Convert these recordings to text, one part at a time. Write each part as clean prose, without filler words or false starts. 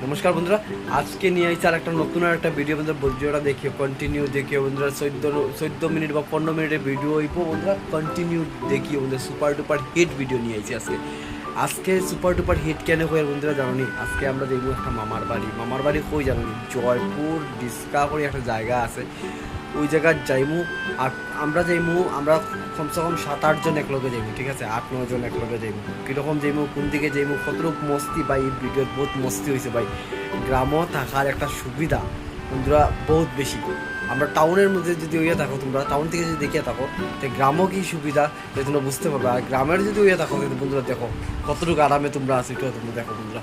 নমস্কার বন্ধুরা, আজকে নিয়ে আসছি আর একটা নতুন আর একটা ভিডিও। বন্ধুরা ভিডিওটা দেখিও, কন্টিনিউ দেখিও বন্ধুরা। 14 মিনিট বা 15 মিনিটের ভিডিও হইব বন্ধুরা, কন্টিনিউ দেখিও বন্ধুরা। সুপার ডুপার হিট ভিডিও নিয়ে আসছি আজকে সুপার ডুপার হিট কেন হয়ে বন্ধুরা জানো নি? আজকে আমরা দেখবো একটা মামার বাড়ি কই জানো নি? জয়পুর ডিসকা করে একটা জায়গা আছে, ওই জায়গায় যাইমু। আর আমরা কমসে কম 7-8 জন একলগে যাইমু, ঠিক আছে? 8-9 জন একলগে যাইমু। কীরকম যাইমু, কোন দিকে যাইমু, কতটুক মস্তি ভাই। এই ভিডিওর বহুত মস্তি হয়েছে ভাই। গ্রামও থাকার একটা সুবিধা বন্ধুরা বহুত বেশি। আমরা টাউনের মধ্যে যদি হইয়া থাকো, তোমরা টাউন থেকে যদি দেখিয়া থাকো, তো গ্রামও কি সুবিধা যে তোমরা বুঝতে পারবে। আর গ্রামের যদি হইয়া থাকো কিন্তু বন্ধুরা দেখো কতটুকু আরামে তোমরা আছো, এটাও তোমরা দেখো বন্ধুরা।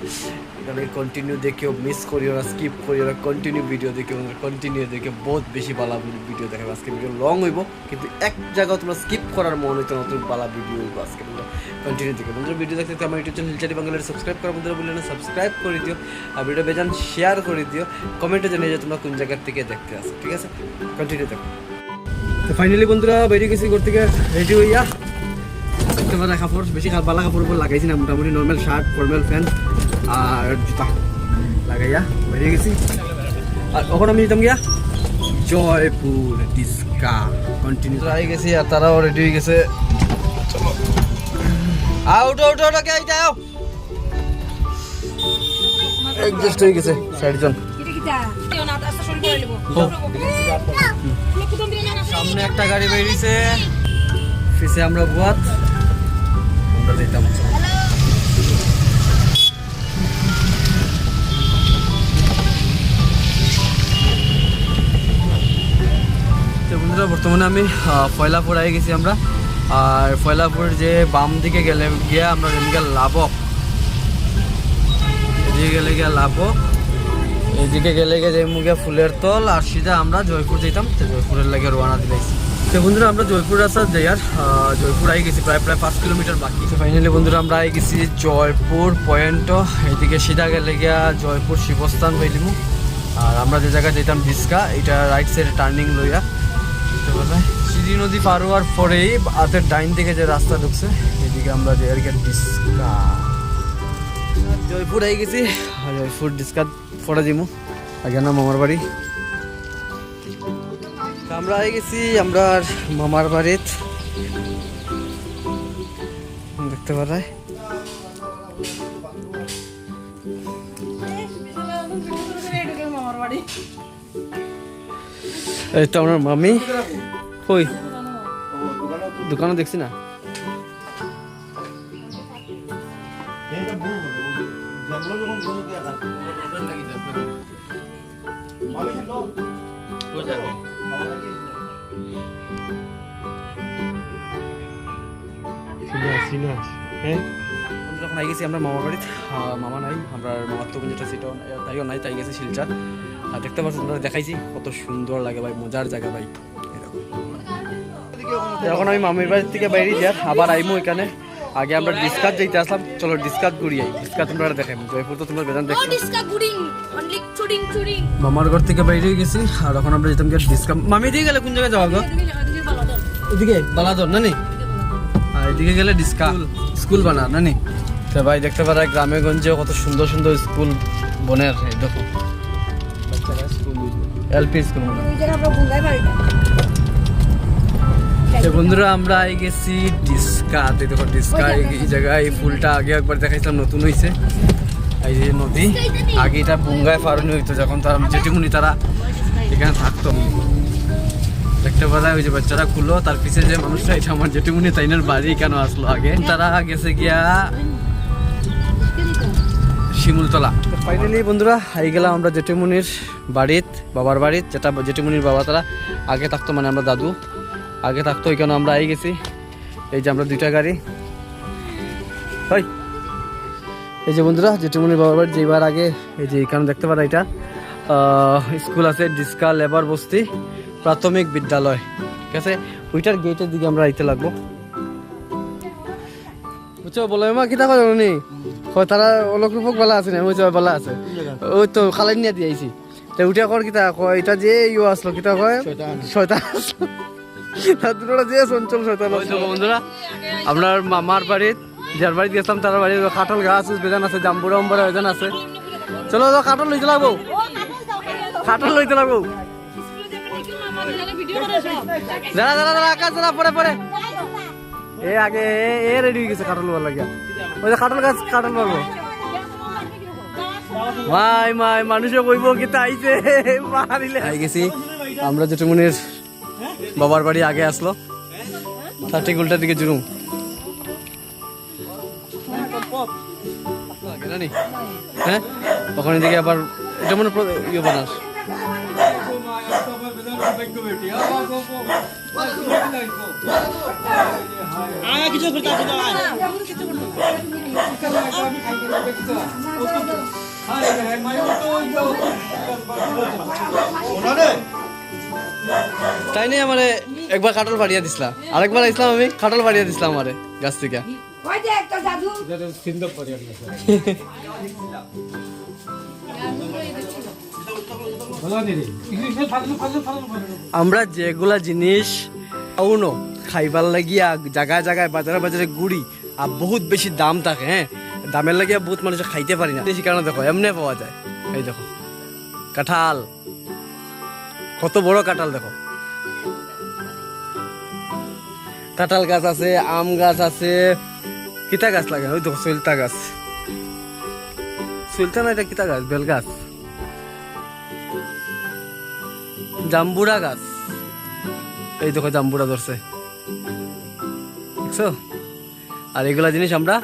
এখানে কন্টিনিউ দেখিও, মিস করিও না, স্কিপ করিও না, কন্টিনিউ ভিডিও দেখিও বন্ধুরা। কন্টিনিউ দেখে বহুত বেশি ভালো ভিডিও দেখাবো আজকে। ভিডিও লং হইব কিন্তু এক জায়গায় তোমরা স্কিপ করার মন হইতো নতুন ভালো ভিডিও হইব আজকে বন্ধুরা। কন্টিনিউ দেখে বন্ধুরা ভিডিও দেখতে আমার ইউটিউব চ্যানেল হিলচারি বাংলার সাবস্ক্রাইব করা বন্ধুরা বললে না, সাবস্ক্রাইব করে দিও। আর ভিডিও বেজান শেয়ার করে দিও, কমেন্টে জানিয়ে যে তোমরা কোন জায়গার থেকে দেখতে আসো, ঠিক আছে? কন্টিনিউ দেখো। তো ফাইনালি বন্ধুরা বেরিয়ে গেছি ঘর থেকে রেডি হইয়া। দেখতে পারা কাপড় বেশি ভালো কাপড় উপর লাগাইছি না, মোটামুটি নর্মাল শার্ট, ফর্মাল প্যান্ট আর জুতা লাগাইয়া বেরিয়ে গেছি। আর ওখানে আমি যেতাম গিয়া জয়পুর ডিসকা। কন্টিনিউ হয়ে গেছি আর তারাও রেডি হয়ে গেছে। চলো উঠো কে যাও, অ্যাডজাস্ট হয়ে গেছে 60 জন। সামনে একটা গাড়ি বেরিয়েছে, পিছে আমরা বুয়াত আমরা যেতাম। বন্ধুরা বর্তমানে আমি ফয়লাপুর আই গেছি আমরা। আর ফয়লাপুর যে বাম দিকে গেলে গিয়া আমরা যেদিকে লাবক, এদিকে গেলে গিয়া লাবক, এদিকে গেলে গিয়ে যে মুখে ফুলের তল। আর সিধা আমরা জয়পুর যেতাম, জয়পুরের লাগে রওনা দিলাইছি। তো বন্ধুরা আমরা জয়পুর রাস্তা যাই আর জয়পুর আই গেছি, প্রায় 5 কিলোমিটার বাকি। ফাইনালি বন্ধুরা আমরা আই গেছি জয়পুর পয়েন্ট। এদিকে সিধা গেলে গিয়া জয়পুর শিবস্থান হইলিমু। আর আমরা যে জায়গায় যেতাম ডিসকা, এটা রাইট সাইডে টার্নিং লইয়া সিঁড়ি নদী পার হওয়ার পরেই হাতের ডাইন দিকে যে রাস্তা ঢুকছে, এদিকে আমরা যে ডিসকা জয়পুর আই গেছি। জয়পুর ডিসকা পড়ে দিমু আগে না মামার বাড়ি। আমরা আই গেছি আমরা মামার বাড়িত, দেখতে পারায়। এই তো আমার মামি কই, দোকানে দেখছি না। যখন আই গেছি আমরা মামার বাড়িতে, মামা নাই, আমরা মামার তো যেটা সেটাও তাইও নাই, তাই গেছে শিলচর। আর দেখতে পাচ্ছি তোমরা দেখাইছি কত সুন্দর লাগে ভাই, মজার জায়গা ভাই। এখন আমি মামির বাড়ির থেকে বাইরে যাই, আবার আইমু এখানে। আগে আমরা ডিসকাস যাইতে আসলাম, চলো ডিসকাস ঘুরি আই। ডিসকাস তোমরা দেখাই, জয়পুর তো তোমরা বেজান দেখো। মামার ঘর থেকে বাইরে গেছি আর এখন আমরা যেতাম গিয়ে ডিসকাস। মামি দিয়ে গেলে কোন জায়গায় যাওয়া গো? এদিকে বালাদর না নি, আর এদিকে গেলে ডিসকা স্কুল বানা না নি। তো ভাই দেখতে পারা গ্রামে গঞ্জে কত সুন্দর সুন্দর স্কুল বনের, দেখো এলপি স্কুল। বন্ধুরা আমরা আই গেছি ডিসকাতে। দেখো ডিসকা এই জায়গায়, এই ফুলটা আগে একবার দেখাইছিলাম, নতুন হয়েছে। এই যে নদী, আগে এটা বুঙ্গায় ফারুনি হইতো যখন তারা জেঠিমুনি তারা এখানে থাকতো। দেখতে পারা ওই যে বাচ্চারা খুলো, তার পিছিয়ে যে মানুষটা, এটা আমার জেঠিমুনি, তাইনের বাড়ি কেন আসলো আগে। তারা গেছে গিয়া শিমুলতলা। ফাইনালি বন্ধুরা আই গেলাম আমরা জেঠিমুনির বাড়িত, বাবার বাড়িত, যেটা জেঠিমুনির বাবা তারা আগে থাকতো, মানে আমরা দাদু আগে থাকতো, ওইখানে আমরা আই গেছি। এই যে আমরা 2টা গাড়ি, এই যে বন্ধুরা জেঠিমুনির বাবার বাড়ি যেবার আগে। এই যে এখানে দেখতে পারা এটা স্কুল আছে, ডিসকা লেবার বস্তি প্রাথমিক বিদ্যালয়, ঠিক আছে? ওইটার গেটের দিকে আমরা আইতে লাগবো, বুঝছো? বলো মা কিতা কয় জানি তারা অলক রূপক বেলা আছে না, বুঝছো? বেলা আছে, ওই তো খালাই নিয়ে দিয়ে আইছি। তো উঠে কর কিতা কয়, এটা যে ইউ আসলো কিতা কয়, শয়তান আসলো। বন্ধুরা আপনার মামার বাড়িত, যার বাড়িতে গেছিলাম তার বাড়ির কাঁঠাল গাছ বেজান আছে, জাম্বুরা অম্বরা বেজান আছে। চলো তো কাটল লইতে লাগবো, কাটল লইতে লাগবো। দাঁড়া দাঁড়া দাঁড়া আকাশ দাঁড়া, পরে পরে এ আগে এ রেডি হয়ে গেছে কাটল বার লাগিয়া। ওই যে কাটল গাছ কাটল পারবো। মাই মাই মানুষে কইব কি তাইছে মারিলে আই গেছি আমরা। জেঠুমনির বাবার বাড়ি আগে আসলো, তার ঠিক উল্টার দিকে জুরুম। হ্যাঁ ওখানে দিকে আবার এটা মনে ইয়ে বানাস। তাই নেই আমারে একবার কাটল পাড়িয়া দিছিলা, আরেকবার আইসলাম আমি কাটল পাড়িয়া দিছিলাম আমারে গাছ থেকে। আমরা যেগুলা জিনিস টাউনও খাইবার লাগিয়া জায়গায় জায়গায় বাজারে বাজারে ঘুরি আর বহুত বেশি দাম থাকে, হ্যাঁ দামের লাগিয়া বহুত মানুষ খাইতে পারি না। বেশি কারণে দেখো এমনি পাওয়া যায়। এই দেখো কাঁঠাল, কত বড় কাঁঠাল দেখো। কাঁঠাল গাছ আছে, আম গাছ আছে, কিতা গাছ লাগে ওই দেখো সইলতা গাছ, সইলতা না এটা কিতা গাছ, বেল গাছ, জাম্বুরা গাছ। এই দেখো জাম্বুরা ধরছে দেখছো। আর এগুলা জিনিস আমরা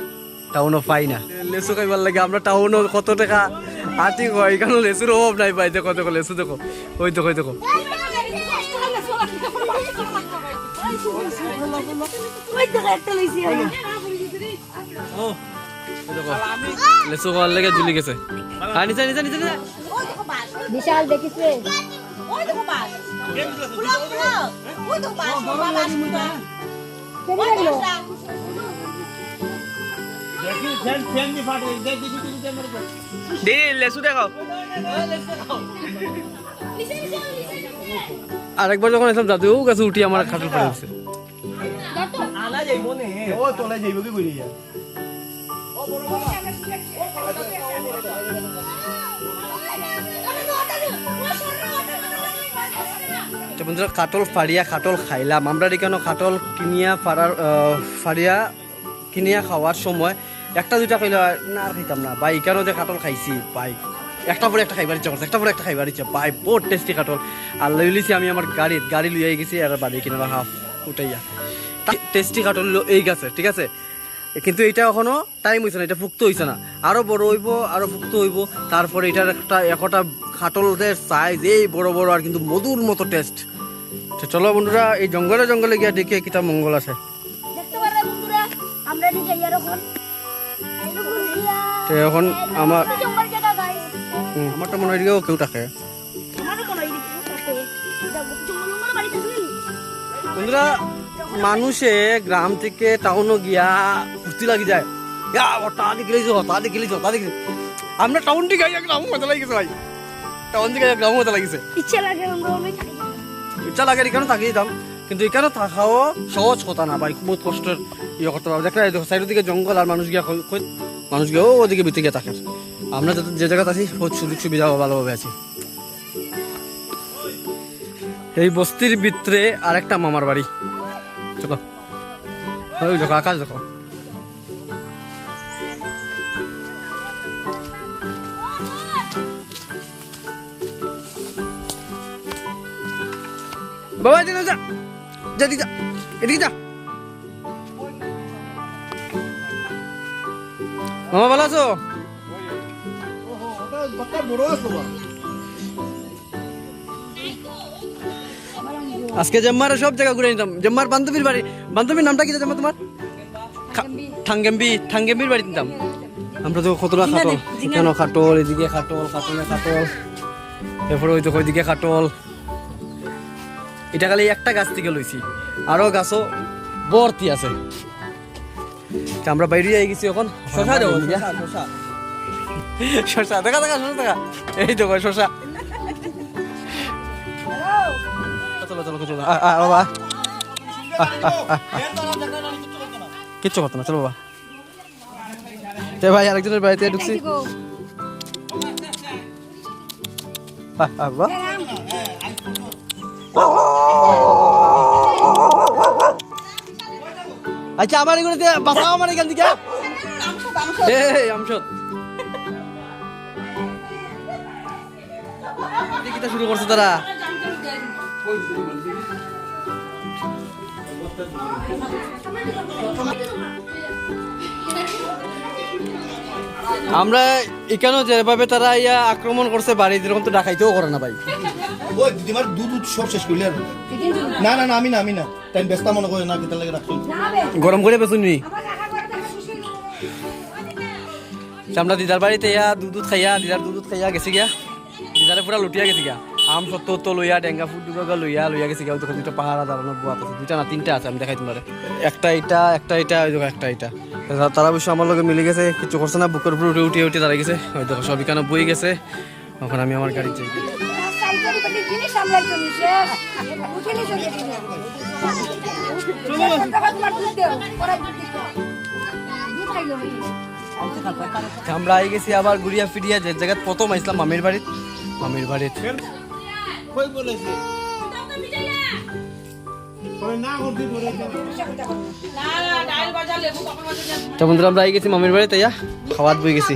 টাউনও পাই না। লেসু খাইবার লাগে আমরা টাউনও কত টাকা আটি হয়, এখানে লেসুর অভাব নাই পাই। দেখো দেখো লেসু দেখো, ওই দেখো দেখো লেসু খাওয়ার লেগে ঝুলি গেছে। নিচে নিচে নিচে বিশাল দেখিস রে। লেসু দেখো। আরেকবার যখন এসব দাদু গাছে উঠি আমার খাটল পড়ে গেছে। বন্ধুরা কাটল ফাড়িয়া কাটল খাইলাম আমরা। এখানে কাটল কিনিয়া ফাড়িয়া কিনিয়া খাওয়ার সময় একটা দুইটা খাইলে না আর খাইতাম না ভাই। এখানেও যে কাটল খাইছি ভাই, একটা পরে একটা খাইবার ইচ্ছা করছে, একটা পরে একটা খাইবার ইচ্ছা ভাই, বহুত টেস্টি কাটল। আর লইলিছি আমি আমার গাড়ি লইয়া গেছি আর বাড়ি কিনে হাফ উঠাইয়া। টেস্টি কাটল এই গাছে, ঠিক আছে, কিন্তু এটা এখনো টাইম হয়েছে না, এটা ফুক্ত হয়েছে না, আরো বড় হইব, আরো ফুক্ত হইব। তারপরে এটার একটা কাটলদের সাইজ এই বড় বড় আর কিন্তু মধুর মতো টেস্ট। চলো বন্ধুরা এই জঙ্গলে জঙ্গলে গিয়া দেখে কিটা মঙ্গল আছে। এখন আমারটা মনে হয় কেউ থাকে। বন্ধুরা মানুষে গ্রাম থেকে টাউনও গিয়া ফুর্তি লাগি যায়, আমরা টাউন থেকে গ্রাম মজা লাগিছে ভাই, টাউন থেকে গ্রাম মজা লাগিছে। ইচ্ছা লাগে এখানে থাকি যেতাম, কিন্তু এখানে থাকাও সহজ কথা না ভাই, বহুত কষ্টের ইয়ে করতে পারবো। দেখলে সাইডের দিকে জঙ্গল আর মানুষ গিয়া ওদিকে ভিতরে গিয়ে থাকে। আমরা যে জায়গাতে আছি সুযোগ সুবিধা ভালোভাবে আছি। এই বস্তির ভিতরে আরেকটা মামার বাড়ি। চলো ওই দেখো আকাশ দেখো। বাবা যা যা এদিকে যা, এদিকে যা। মামা ভালো আছো? আজকে জম্মার সব জায়গা ঘুরে নিতাম। জম্মার বান্ধবীর বাড়ি, বান্ধবীর নামটা কি জাম্মা তোমার? থাঙ্গেম্বির বাড়ি নিতাম আমরা। তো কতটা খাটল, এখানেও খাটল, এদিকে খাটল, খাটলে খাটল, এরপরে ওই তো ওইদিকে খাটল। এটা খালি একটা গাছ থেকে লইছি, আরো গাছও ভর্তি আছে। আমরা বাইরে যাই গেছি এখন। শশা দেবো, শশা দেখা দেখা, শশা দেখা, এই দেখো শশা। চলো চলো চলো বাবা, কিচ্ছু করতো না, চলো বাবা। ভাই আরেকজনের বাড়িতে ঢুকছি। বাহ। আচ্ছা আমার এগুলো বাঁচাও আমার এখান থেকে এই আমশত কিটা শুরু করছে তারা আমরা এখানেও যেভাবে তারা ইয়া আক্রমণ করছে বাড়ি যেরকম তো ডাকাইতেও করে না ভাই ওই দিদিমার দুধ সব শেষ করলি আর না না না আমি না টাইম ব্যস্ত মনে করে না কিতা লাগে রাখছো গরম করে বেসুন নি আমরা দিদার বাড়িতে ইয়া দুধ খাইয়া দিদার দুধ খাইয়া গেছি গিয়া দিদারে পুরা লুটিয়া গেছি গিয়া আম সত্য তো লইয়া ডেঙ্গা ফুট দুগা লইয়া গেছি গিয়া তখন দুটো পাহাড়া দাঁড়ানো বুয়া আছে দুইটা না তিনটা আছে আমি দেখাই তোমার একটা এটা তারা অবশ্য আমার লগে মিলে গেছে কিছু করছে না বুকের উপর উঠে দাঁড়িয়ে গেছে ওই দেখো সব এখানে বই গেছে এখন আমি আমার গাড়ি যাই আমরা আই গেছি আবার ঘুরিয়া ফিরিয়া যে জায়গায় প্রথম আইসলাম মামির বাড়িতে কই বলেছে বন্ধুরা আমরা আই গেছি মামির বাড়িতে ইয়া খাওয়াত বই গেছি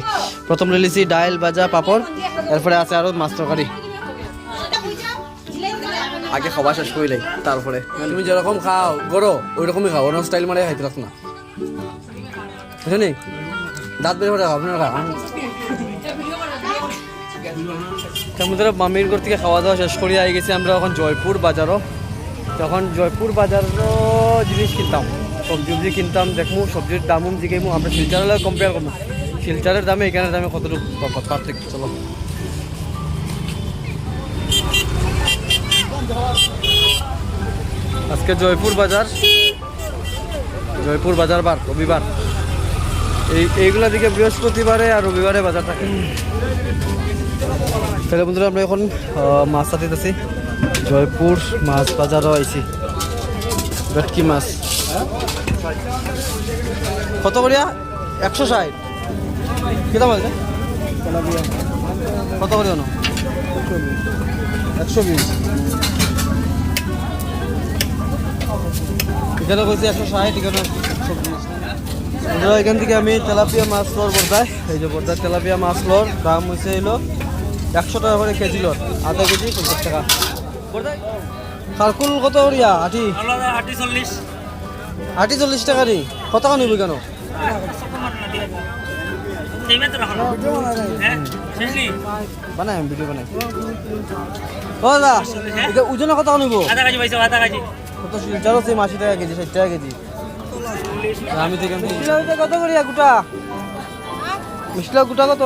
প্রথম লিছি ডাইল ভাজা পাপড় এরপরে আছে আরো মাছ তরকারি আগে খাওয়া শেষ করিলাই তারপরে তুমি যেরকম খাও গরো ওই রকমই খাও অন্য স্টাইল মারে খাইতে লাগতো না বুঝলি দাঁত বের করে খাও আপনারা মামির ঘর থেকে খাওয়া দাওয়া শেষ করিয়া আই গেছি আমরা এখন জয়পুর বাজারও তখন জয়পুর বাজারও জিনিস কিনতাম সবজি কিনতাম দেখমু সবজির দামও জিগাইমু আমরা শিলচরের কম্পেয়ার করবো শিলচরের দামে এখানের দামে কতটুকু পার্থক্য চলো আজকে জয়পুর বাজার বার রবিবার এইগুলা দিকে বৃহস্পতিবারে আর রবিবারে বাজার থাকে তাহলে বন্ধুরা আমরা এখন মাছ দিতেছি জয়পুর মাছ বাজারও আইছি ভেটকি মাছ কত করিয়া 160 কেটা বলছে কত করিয়া 120 এখানে কইছে 160 এখানে এখান থেকে আমি তেলাপিয়া মাছ লোর বর্দায় এই যে বর্দায় তেলাপিয়া মাছ লোর দাম হয়েছে এলো 100 টাকা করে কেজি লোর আধা কেজি 50 টাকা কারকুল কত করিয়া আটি 40 টাকা রে কত টাকা নিবি কেন বানাই ভিডিও বানাই ও দা এটা ওজনে কত টাকা নিব আধা কেজি কত শিলচার আছে 80 টাকা কেজি 60 টাকা কেজি আমি তো এখান থেকে কত করিয়া গোটা মিশলা গোটা কত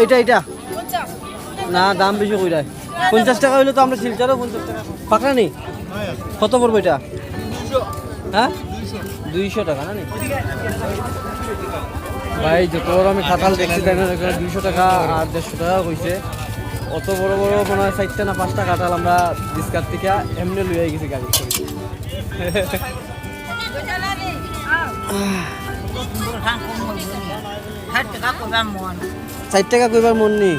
এইটা না দাম বেশি কই রায় 50 টাকা হইলে তো আমরা শিলচারও 50 টাকা পাকড়া নেই কত পড়বে এটা হ্যাঁ 200 টাকা না ভাই যত বড় আমি খাতাল দেখছি তাই না 200 টাকা আর 150 টাকা কইছে অত বড় বড় মনে হয় 4টা না 5টা কাঁঠাল আমরা ডিসকার থেকে এমনি লইয়া গেছি গাড়ি ষাট টাকা কইবার মন নেই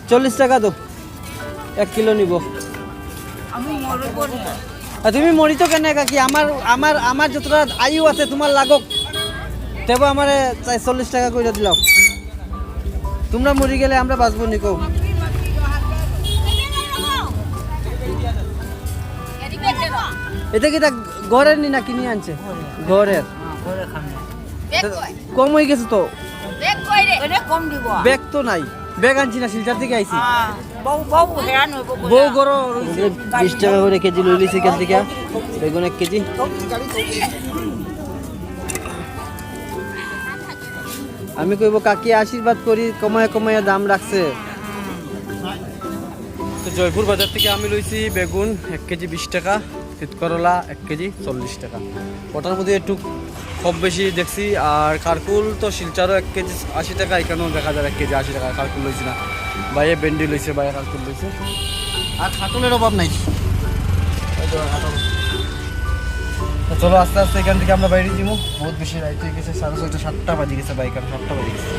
40 টাকা তো 1 কিলো নিব তুমি মরি তো কেন কাকি আমার যতটা আয়ু আছে তোমার লাগক তেব আমার 40 টাকা কইরা দিলাম তোমরা মরি গেলে আমরা বাঁচবো নি কও এটা কি ঘরের নি না কিনে আনছে ঘরের কম হয়ে গেছে তো ব্যাগ তো নাই ব্যাগ আনছি না শিলচার থেকে আইছি বউ গরো 20 টাকা করে কেজি লইলিছি এখান থেকে বেগুন 1 কেজি আমি কইব কাকি আশীর্বাদ করি কমায় দাম রাখছে তো জয়পুর বাজার থেকে আমি লইছি বেগুন 1 কেজি 20 টাকা শীতকরলা 1 কেজি 40 টাকা ওটার মধ্যে একটু খুব বেশি দেখছি আর কারকুল তো শিলচারও 1 কেজি 80 টাকা এখানেও দেখা যায় 1 কেজি 80 টাকা কারকুল লইছি না বাইরে ভেন্ডি লইছে বাইরে কারকুল লইছে আর খাটলের অভাব নাই চলো আস্তে আস্তে এখান থেকে আমরা বাইরে যাবো। বহুত বেশি রাইট হয়ে গেছে, 6:30 7টা বাজে গেছে, বাইক আর 7টা বাজে গেছে।